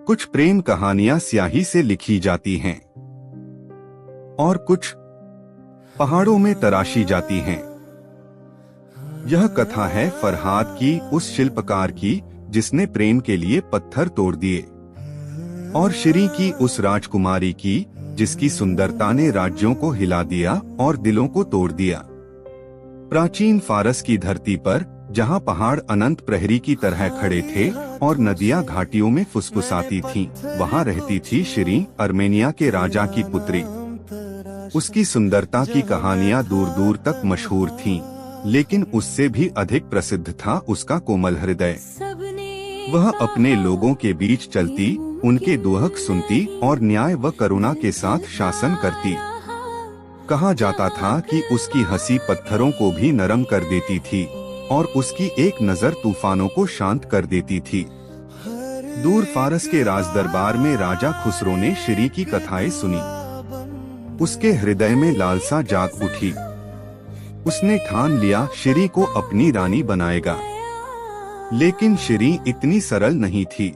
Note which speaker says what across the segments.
Speaker 1: कुछ प्रेम कहानियां स्याही से लिखी जाती हैं और कुछ पहाड़ों में तराशी जाती हैं। यह कथा है फरहाद की, उस शिल्पकार की जिसने प्रेम के लिए पत्थर तोड़ दिए, और श्री की, उस राजकुमारी की जिसकी सुंदरता ने राज्यों को हिला दिया और दिलों को तोड़ दिया। प्राचीन फारस की धरती पर, जहां पहाड़ अनंत प्रहरी की तरह खड़े थे और नदियां घाटियों में फुसफुसाती थीं, वहां रहती थी श्री, अर्मेनिया के राजा की पुत्री। उसकी सुंदरता की कहानियां दूर दूर तक मशहूर थीं, लेकिन उससे भी अधिक प्रसिद्ध था उसका कोमल हृदय। वह अपने लोगों के बीच चलती, उनके दुहक सुनती और न्याय व करुणा के साथ शासन करती। कहा जाता था कि उसकी हंसी पत्थरों को भी नरम कर देती थी और उसकी एक नजर तूफानों को शांत कर देती थी। दूर फारस के राज दरबार में राजा खुसरो ने श्री की कथाएं सुनी। उसके हृदय में लालसा जाग उठी। उसने ठान लिया श्री को अपनी रानी बनाएगा। लेकिन श्री इतनी सरल नहीं थी।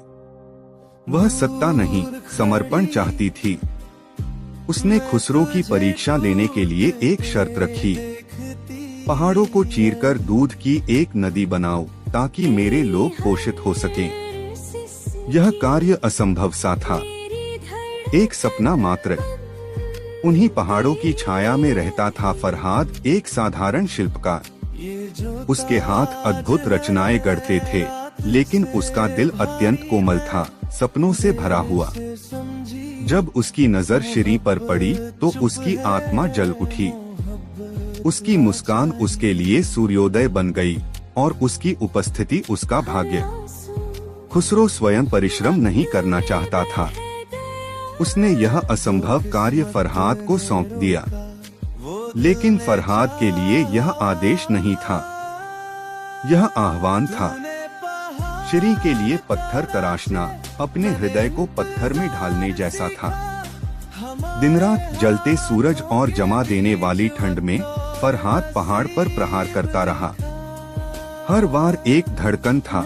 Speaker 1: वह सत्ता नहीं, समर्पण चाहती थी। उसने खुसरो की परीक्षा लेने के लिए एक शर्त रखी। पहाड़ों को चीरकर दूध की एक नदी बनाओ ताकि मेरे लोग पोषित हो सकें। यह कार्य असंभव सा था, एक सपना मात्र। उन्हीं पहाड़ों की छाया में रहता था फरहाद, एक साधारण शिल्पकार। उसके हाथ अद्भुत रचनाएं गढ़ते थे, लेकिन उसका दिल अत्यंत कोमल था, सपनों से भरा हुआ। जब उसकी नजर श्री पर पड़ी तो उसकी आत्मा जल उठी। उसकी मुस्कान उसके लिए सूर्योदय बन गई और उसकी उपस्थिति उसका भाग्य। खुसरो स्वयं परिश्रम नहीं करना चाहता था। उसने यह असंभव कार्य फरहाद को सौंप दिया। लेकिन फरहाद के लिए यह आदेश नहीं था, यह आह्वान था। श्री के लिए पत्थर तराशना अपने हृदय को पत्थर में ढालने जैसा था। दिन रात जलते सूरज और जमा देने वाली ठंड में फरहाद पहाड़ पर प्रहार करता रहा। हर वार एक धड़कन था,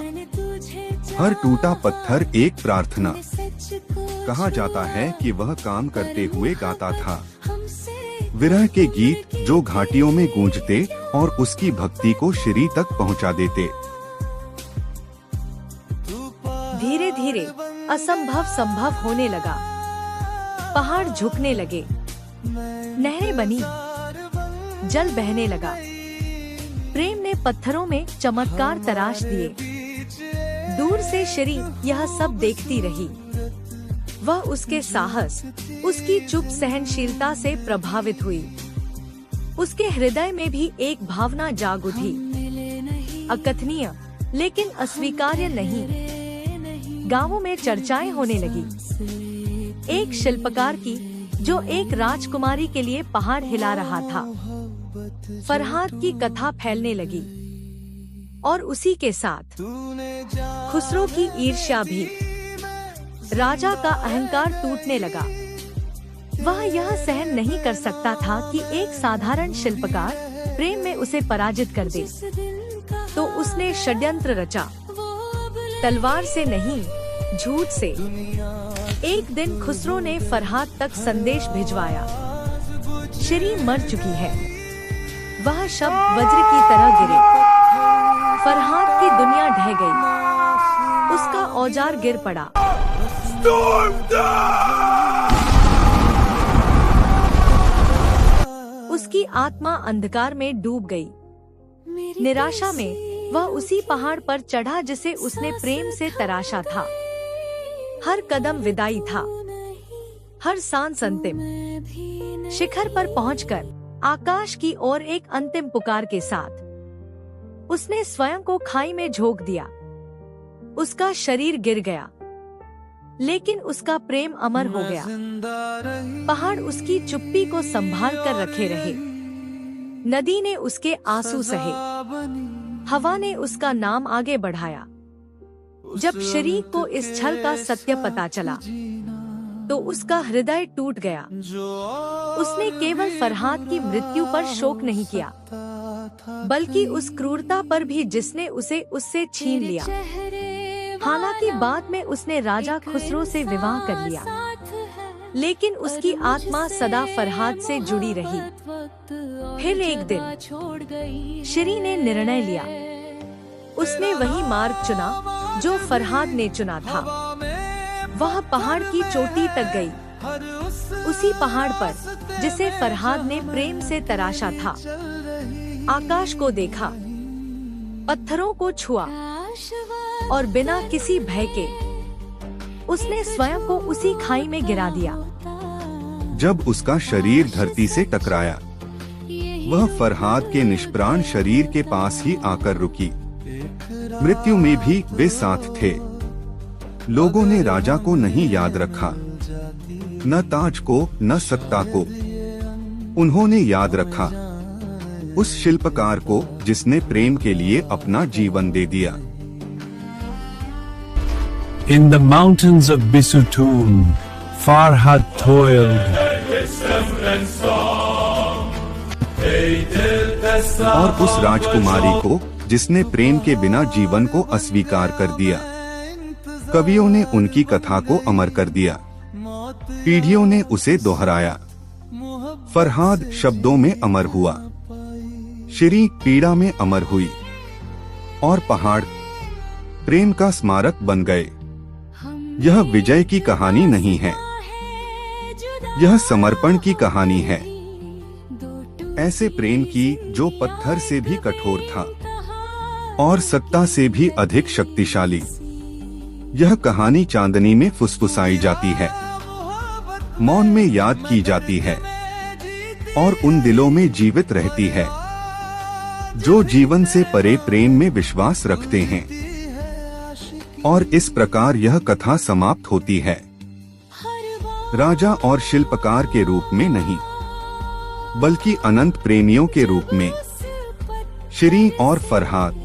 Speaker 1: हर टूटा पत्थर एक प्रार्थना। कहा जाता है कि वह काम करते हुए गाता था विरह के गीत, जो घाटियों में गूंजते और उसकी भक्ति को श्री तक पहुंचा देते।
Speaker 2: धीरे धीरे असंभव संभव होने लगा। पहाड़ झुकने लगे, नहरें बनी, जल बहने लगा। प्रेम ने पत्थरों में चमत्कार तराश दिए। दूर से श्री यह सब देखती रही। वह उसके साहस, उसकी चुप सहनशीलता से प्रभावित हुई। उसके हृदय में भी एक भावना जाग उठी, अकथनीय लेकिन अस्वीकार्य नहीं। गांवों में चर्चाएं होने लगी, एक शिल्पकार की जो एक राजकुमारी के लिए पहाड़ हिला रहा था। फरहाद की कथा फैलने लगी और उसी के साथ खुसरो की ईर्ष्या भी। राजा का अहंकार टूटने लगा। वह यह सहन नहीं कर सकता था कि एक साधारण शिल्पकार प्रेम में उसे पराजित कर दे। तो उसने षड्यंत्र रचा, तलवार से नहीं, झूठ से। एक दिन खुसरो ने फरहाद तक संदेश भिजवाया, श्री मर चुकी है। वह शब्द वज्र की तरह गिरे। फरहाद की दुनिया ढह गई, उसका औजार गिर पड़ा। उसकी आत्मा अंधकार में डूब गई। निराशा में वह उसी पहाड़ पर चढ़ा जिसे उसने प्रेम से तराशा था। हर कदम विदाई था, हर सांस अंतिम। शिखर पर पहुंचकर आकाश की ओर एक अंतिम पुकार के साथ उसने स्वयं को खाई में झोंक दिया। उसका शरीर गिर गया, लेकिन उसका प्रेम अमर हो गया। पहाड़ उसकी चुप्पी को संभाल कर रखे रहे। नदी ने उसके आंसू सहे, हवा ने उसका नाम आगे बढ़ाया। जब श्री को इस छल का सत्य पता चला तो उसका हृदय टूट गया। उसने केवल फरहाद की मृत्यु पर शोक नहीं किया, बल्कि उस क्रूरता पर भी जिसने उसे उससे छीन लिया। हालांकि बाद में उसने राजा खुसरो से विवाह कर लिया, लेकिन उसकी आत्मा सदा फरहाद से जुड़ी रही। फिर एक दिन श्री ने निर्णय लिया। उसने वही मार्ग चुना जो फरहाद ने चुना था। वह पहाड़ की चोटी तक गई। उसी पहाड़ पर जिसे फरहाद ने प्रेम से तराशा था, आकाश को देखा, पत्थरों को छुआ और बिना किसी भय के उसने स्वयं को उसी खाई में गिरा दिया।
Speaker 1: जब उसका शरीर धरती से टकराया, वह फरहाद के निष्प्राण शरीर के पास ही आकर रुकी। मृत्यु में भी वे साथ थे। लोगों ने राजा को नहीं याद रखा, न ताज को न सत्ता को। उन्होंने याद रखा उस शिल्पकार को जिसने प्रेम के लिए अपना जीवन दे दिया।
Speaker 3: In the mountains of Bisutun, Farhad toiled.
Speaker 1: और उस राजकुमारी को जिसने प्रेम के बिना जीवन को अस्वीकार कर दिया। कवियों ने उनकी कथा को अमर कर दिया, पीढ़ियों ने उसे दोहराया। फरहाद शब्दों में अमर हुआ, श्री पीड़ा में अमर हुई, और पहाड़ प्रेम का स्मारक बन गए। यह विजय की कहानी नहीं है, यह समर्पण की कहानी है। ऐसे प्रेम की जो पत्थर से भी कठोर था और सत्ता से भी अधिक शक्तिशाली। यह कहानी चांदनी में फुसफुसाई जाती है, मौन में याद की जाती है और उन दिलों में जीवित रहती है जो जीवन से परे प्रेम में विश्वास रखते हैं। और इस प्रकार यह कथा समाप्त होती है, राजा और शिल्पकार के रूप में नहीं, बल्कि अनंत प्रेमियों के रूप में, श्री और फरहाद।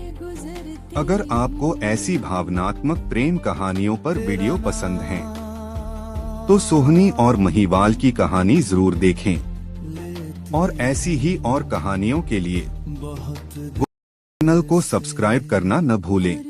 Speaker 1: अगर आपको ऐसी भावनात्मक प्रेम कहानियों पर वीडियो पसंद हैं, तो सोहनी और महिवाल की कहानी जरूर देखें। और ऐसी ही और कहानियों के लिए चैनल को सब्सक्राइब करना न भूलें।